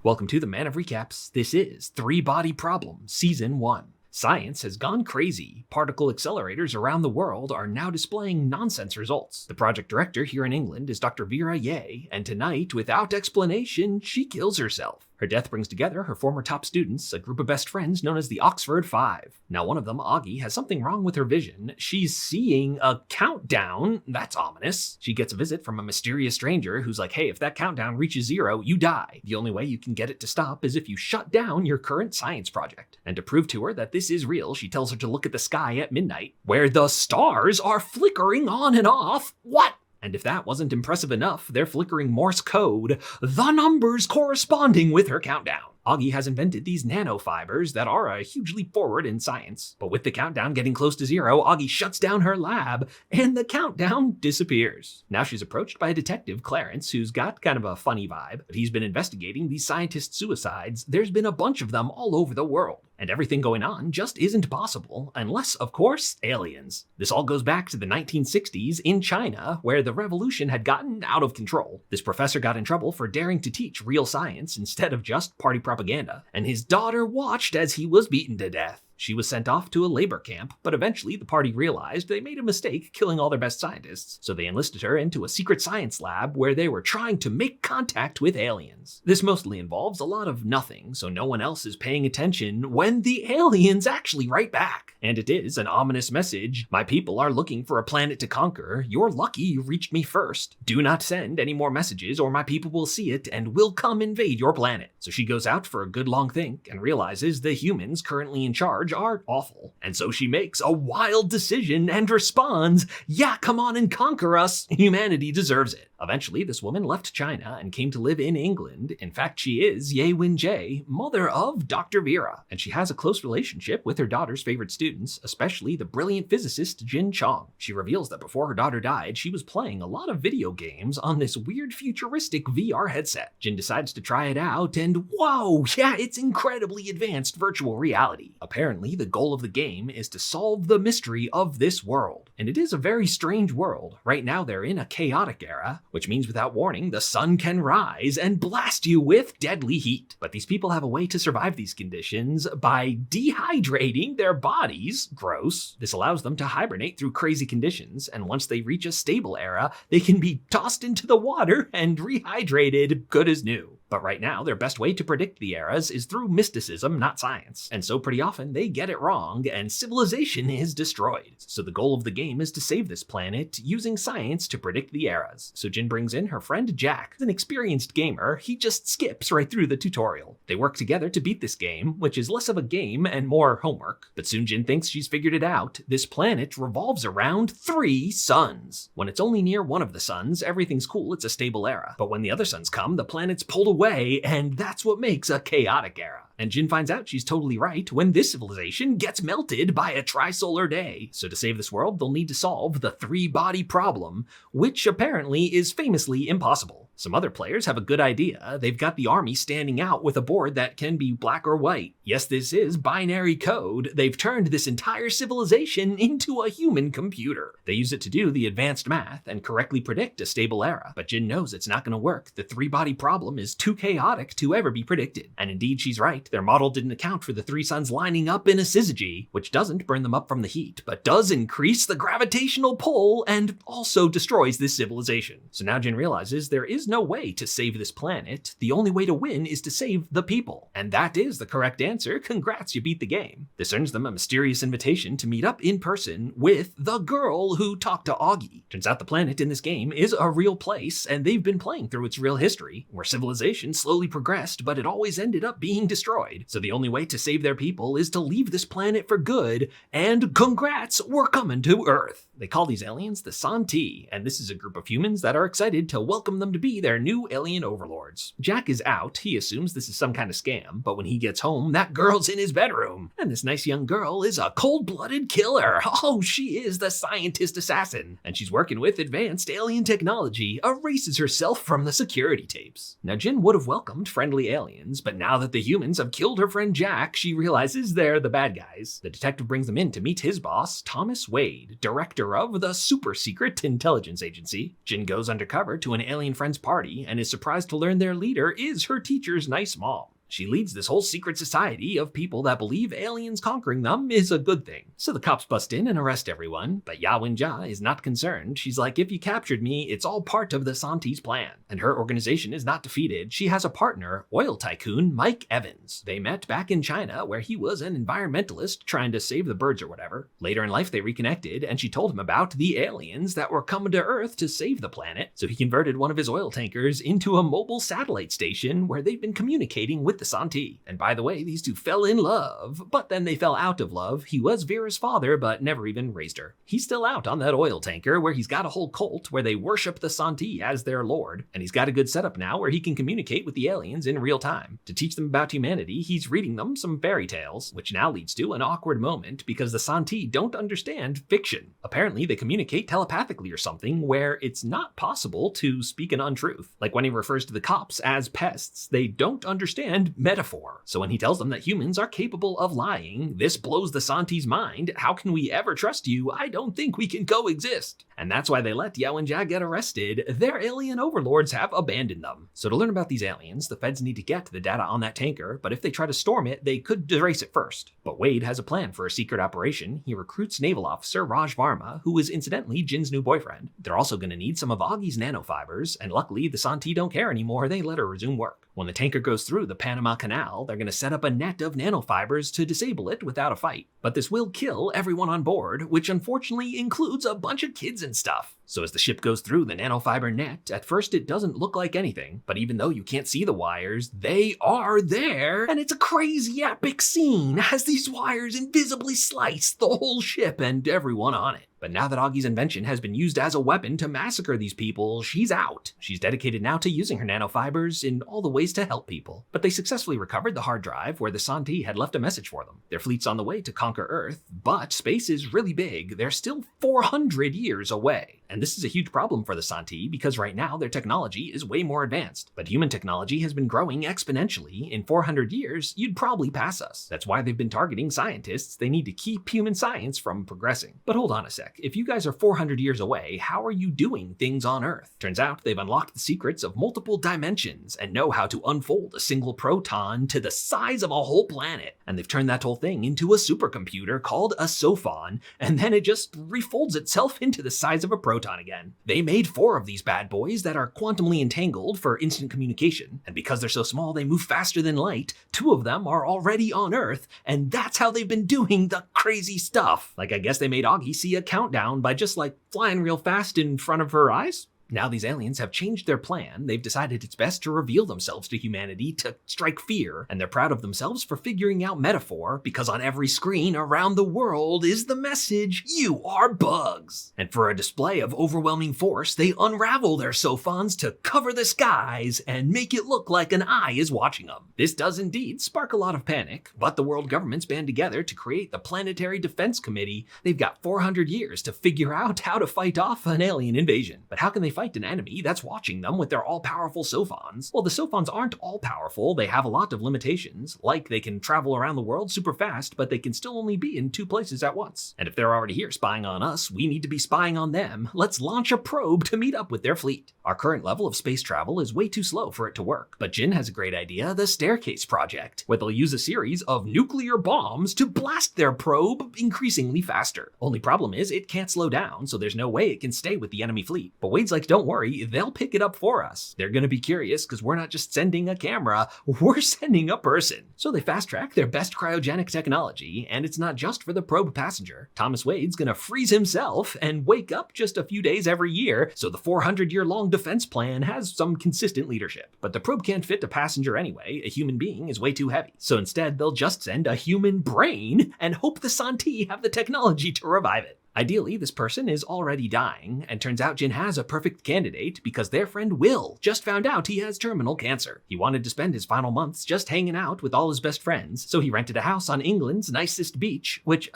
Welcome to the Man of Recaps. This is Three Body Problem, Season 1. Science has gone crazy. Particle accelerators around the world are now displaying nonsense results. The project director here in England is Dr. Vera Ye, and tonight, without explanation, she kills herself. Her death brings together her former top students, a group of best friends known as the Oxford Five. Now one of them, Augie, has something wrong with her vision. She's seeing a countdown. That's ominous. She gets a visit from a mysterious stranger who's like, hey, if that countdown reaches 0, you die. The only way you can get it to stop is if you shut down your current science project. And to prove to her that this is real, she tells her to look at the sky at midnight, where the stars are flickering on and off. What? And if that wasn't impressive enough, they're flickering Morse code, the numbers corresponding with her countdown. Augie has invented these nanofibers that are a huge leap forward in science. But with the countdown getting close to 0, Augie shuts down her lab, and the countdown disappears. Now she's approached by a detective, Clarence, who's got kind of a funny vibe. But he's been investigating these scientist suicides. There's been a bunch of them all over the world. And everything going on just isn't possible, unless, of course, aliens. This all goes back to the 1960s in China, where the revolution had gotten out of control. This professor got in trouble for daring to teach real science instead of just party propaganda, and his daughter watched as he was beaten to death. She was sent off to a labor camp, but eventually the party realized they made a mistake killing all their best scientists, so they enlisted her into a secret science lab where they were trying to make contact with aliens. This mostly involves a lot of nothing, so no one else is paying attention when the aliens actually write back. And it is an ominous message. My people are looking for a planet to conquer. You're lucky you reached me first. Do not send any more messages or my people will see it and will come invade your planet. So she goes out for a good long think and realizes the humans currently in charge are awful. And so she makes a wild decision and responds, yeah, come on and conquer us. Humanity deserves it. Eventually, this woman left China and came to live in England. In fact, she is Ye Wen-jae, mother of Dr. Vera. And she has a close relationship with her daughter's favorite students, especially the brilliant physicist Jin Chong. She reveals that before her daughter died, she was playing a lot of video games on this weird futuristic VR headset. Jin decides to try it out and whoa, yeah, it's incredibly advanced virtual reality. Apparently, the goal of the game is to solve the mystery of this world. And it is a very strange world. Right now, they're in a chaotic era, which means without warning, the sun can rise and blast you with deadly heat. But these people have a way to survive these conditions by dehydrating their bodies. Gross. This allows them to hibernate through crazy conditions, and once they reach a stable era, they can be tossed into the water and rehydrated good as new. But right now, their best way to predict the eras is through mysticism, not science. And so pretty often they get it wrong and civilization is destroyed. So the goal of the game is to save this planet using science to predict the eras. So Jin brings in her friend Jack, an experienced gamer. He just skips right through the tutorial. They work together to beat this game, which is less of a game and more homework. But soon Jin thinks she's figured it out. This planet revolves around 3 suns. When it's only near one of the suns, everything's cool, it's a stable era. But when the other suns come, the planet's pulled away, and that's what makes a chaotic era. And Jin finds out she's totally right when this civilization gets melted by a trisolar day. So to save this world, they'll need to solve the 3-body problem, which apparently is famously impossible. Some other players have a good idea. They've got the army standing out with a board that can be black or white. Yes, this is binary code. They've turned this entire civilization into a human computer. They use it to do the advanced math and correctly predict a stable era. But Jin knows it's not going to work. The 3-body problem is too chaotic to ever be predicted. And indeed, she's right. Their model didn't account for the 3 suns lining up in a syzygy, which doesn't burn them up from the heat, but does increase the gravitational pull and also destroys this civilization. So now Jin realizes there is no way to save this planet. The only way to win is to save the people. And that is the correct answer. Congrats, you beat the game. This earns them a mysterious invitation to meet up in person with the girl who talked to Augie. Turns out the planet in this game is a real place, and they've been playing through its real history, where civilization slowly progressed, but it always ended up being destroyed. So the only way to save their people is to leave this planet for good, and congrats, we're coming to Earth. They call these aliens the Santi, and this is a group of humans that are excited to welcome them to be their new alien overlords. Jack is out. He assumes this is some kind of scam, but when he gets home, that girl's in his bedroom. And this nice young girl is a cold-blooded killer. Oh, she is the scientist assassin. And she's working with advanced alien technology, erases herself from the security tapes. Now, Jin would have welcomed friendly aliens, but now that the humans have killed her friend Jack, she realizes they're the bad guys. The detective brings them in to meet his boss, Thomas Wade, director director of the super secret intelligence agency. Jin goes undercover to an alien friend's party and is surprised to learn their leader is her teacher's nice mom. She leads this whole secret society of people that believe aliens conquering them is a good thing. So the cops bust in and arrest everyone, but Ya Wenjia is not concerned. She's like, if you captured me, it's all part of the Santi's plan. And her organization is not defeated. She has a partner, oil tycoon Mike Evans. They met back in China where he was an environmentalist trying to save the birds or whatever. Later in life they reconnected and she told him about the aliens that were coming to Earth to save the planet. So he converted one of his oil tankers into a mobile satellite station where they've been communicating with the Santi. And by the way, these two fell in love, but then they fell out of love. He was Vera's father, but never even raised her. He's still out on that oil tanker where he's got a whole cult where they worship the Santi as their lord. And he's got a good setup now where he can communicate with the aliens in real time. To teach them about humanity, he's reading them some fairy tales, which now leads to an awkward moment because the Santi don't understand fiction. Apparently they communicate telepathically or something where it's not possible to speak an untruth. Like when he refers to the cops as pests, they don't understand metaphor. So when he tells them that humans are capable of lying, this blows the Santi's mind. How can we ever trust you? I don't think we can coexist. And that's why they let Ya Wenjia get arrested. Their alien overlords have abandoned them. So to learn about these aliens, the feds need to get the data on that tanker, but if they try to storm it, they could erase it first. But Wade has a plan for a secret operation. He recruits naval officer Raj Varma, who is incidentally Jin's new boyfriend. They're also going to need some of Augie's nanofibers, and luckily the Santi don't care anymore. They let her resume work. When the tanker goes through the Panama Canal, they're going to set up a net of nanofibers to disable it without a fight. But this will kill everyone on board, which unfortunately includes a bunch of kids and stuff. So as the ship goes through the nanofiber net, at first it doesn't look like anything, but even though you can't see the wires, they are there, and it's a crazy epic scene as these wires invisibly slice the whole ship and everyone on it. But now that Augie's invention has been used as a weapon to massacre these people, she's out. She's dedicated now to using her nanofibers in all the ways to help people. But they successfully recovered the hard drive where the Santi had left a message for them. Their fleet's on the way to conquer Earth, but space is really big. They're still 400 years away. And this is a huge problem for the Santi because right now their technology is way more advanced. But human technology has been growing exponentially. In 400 years, you'd probably pass us. That's why they've been targeting scientists. They need to keep human science from progressing. But hold on a sec. If you guys are 400 years away, how are you doing things on Earth? Turns out they've unlocked the secrets of multiple dimensions and know how to unfold a single proton to the size of a whole planet. And they've turned that whole thing into a supercomputer called a sofon, and then it just refolds itself into the size of a proton again. They made 4 of these bad boys that are quantumly entangled for instant communication, and because they're so small they move faster than light, 2 of them are already on Earth, and that's how they've been doing the crazy stuff. Like I guess they made Augie see a countdown by just like flying real fast in front of her eyes. Now these aliens have changed their plan. They've decided it's best to reveal themselves to humanity to strike fear, and they're proud of themselves for figuring out metaphor, because on every screen around the world is the message, you are bugs. And for a display of overwhelming force, they unravel their sofons to cover the skies and make it look like an eye is watching them. This does indeed spark a lot of panic, but the world governments band together to create the Planetary Defense Committee. They've got 400 years to figure out how to fight off an alien invasion. But how can they fight an enemy that's watching them with their all-powerful sofons? Well, the sofons aren't all-powerful. They have a lot of limitations, like they can travel around the world super fast, but they can still only be in 2 places at once. And if they're already here spying on us, we need to be spying on them. Let's launch a probe to meet up with their fleet. Our current level of space travel is way too slow for it to work, but Jin has a great idea, the Staircase Project, where they'll use a series of nuclear bombs to blast their probe increasingly faster. Only problem is it can't slow down, so there's no way it can stay with the enemy fleet. But Wade's like, don't worry, they'll pick it up for us. They're gonna be curious because we're not just sending a camera, we're sending a person. So they fast track their best cryogenic technology, and it's not just for the probe passenger. Thomas Wade's gonna freeze himself and wake up just a few days every year, so the 400-year-long defense plan has some consistent leadership. But the probe can't fit a passenger anyway. A human being is way too heavy. So instead, they'll just send a human brain and hope the Santi have the technology to revive it. Ideally, this person is already dying, and turns out Jin has a perfect candidate because their friend Will just found out he has terminal cancer. He wanted to spend his final months just hanging out with all his best friends, so he rented a house on England's nicest beach, which,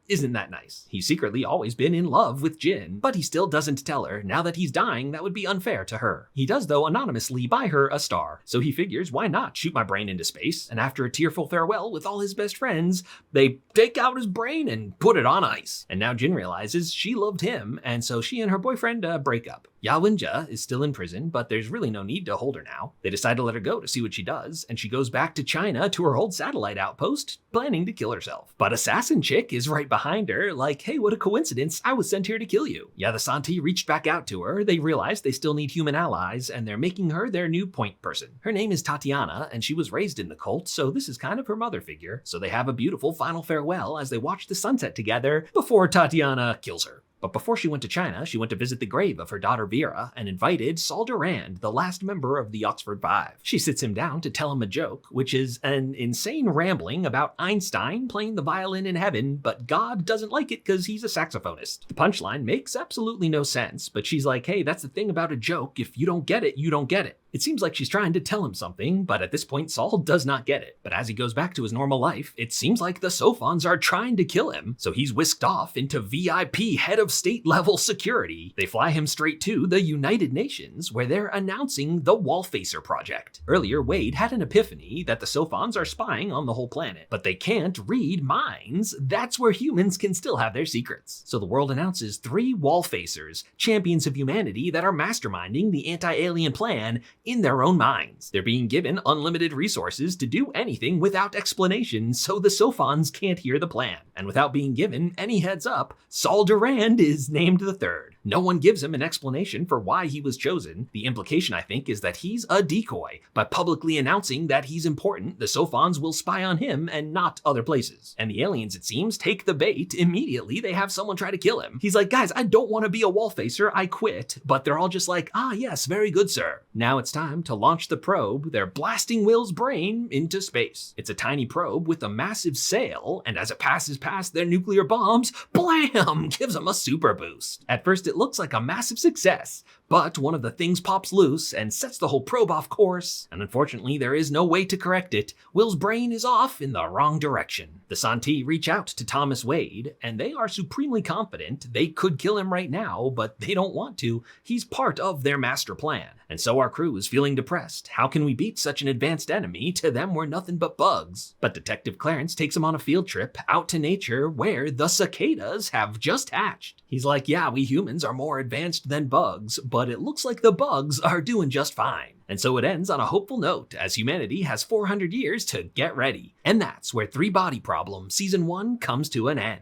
isn't that nice. He's secretly always been in love with Jin, but he still doesn't tell her. Now that he's dying, that would be unfair to her. He does, though, anonymously buy her a star, so he figures, why not shoot my brain into space? And after a tearful farewell with all his best friends, they take out his brain and put it on ice. And now Jin realizes realizes she loved him, and so she and her boyfriend break up. Ya Wenjie is still in prison, but there's really no need to hold her now. They decide to let her go to see what she does, and she goes back to China to her old satellite outpost, planning to kill herself. But Assassin Chick is right behind her, like, hey, what a coincidence, I was sent here to kill you. Yeah, the Santi reached back out to her, they realize they still need human allies, and they're making her their new point person. Her name is Tatiana, and she was raised in the cult, so this is kind of her mother figure. So they have a beautiful final farewell as they watch the sunset together before Tatiana kills her. But before she went to China, she went to visit the grave of her daughter Vera and invited Saul Durand, the last member of the Oxford Five. She sits him down to tell him a joke, which is an insane rambling about Einstein playing the violin in heaven, but God doesn't like it because he's a saxophonist. The punchline makes absolutely no sense, but she's like, hey, that's the thing about a joke. If you don't get it, you don't get it. It seems like she's trying to tell him something, but at this point Saul does not get it. But as he goes back to his normal life, it seems like the sofons are trying to kill him, so he's whisked off into VIP head of state level security. They fly him straight to the United Nations, where they're announcing the Wallfacer project. Earlier, Wade had an epiphany that the sofons are spying on the whole planet, but they can't read minds. That's where humans can still have their secrets. So the world announces 3 Wallfacers, champions of humanity that are masterminding the anti-alien plan in their own minds. They're being given unlimited resources to do anything without explanation, so the sofons can't hear the plan. And without being given any heads up, Saul Durand is named the 3rd. No one gives him an explanation for why he was chosen. The implication, I think, is that he's a decoy. By publicly announcing that he's important, the sofons will spy on him and not other places. And the aliens, it seems, take the bait. Immediately, they have someone try to kill him. He's like, guys, I don't want to be a wallfacer, I quit. But they're all just like, ah, yes, very good, sir. Now it's time to launch the probe. They're blasting Will's brain into space. It's a tiny probe with a massive sail, and as it passes past their nuclear bombs, blam, gives them a super boost. At first, it looks like a massive success, but one of the things pops loose and sets the whole probe off course, and unfortunately there is no way to correct it. Will's brain is off in the wrong direction. The Santi reach out to Thomas Wade, and they are supremely confident they could kill him right now, but they don't want to. He's part of their master plan. And so our crew is feeling depressed. How can we beat such an advanced enemy? To them, we're nothing but bugs. But Detective Clarence takes him on a field trip out to nature where the cicadas have just hatched. He's like, yeah, we humans are more advanced than bugs, but it looks like the bugs are doing just fine. And so it ends on a hopeful note, as humanity has 400 years to get ready. And that's where 3 Body Problem Season 1 comes to an end.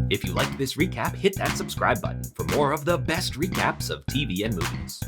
If you liked this recap, hit that subscribe button for more of the best recaps of TV and movies.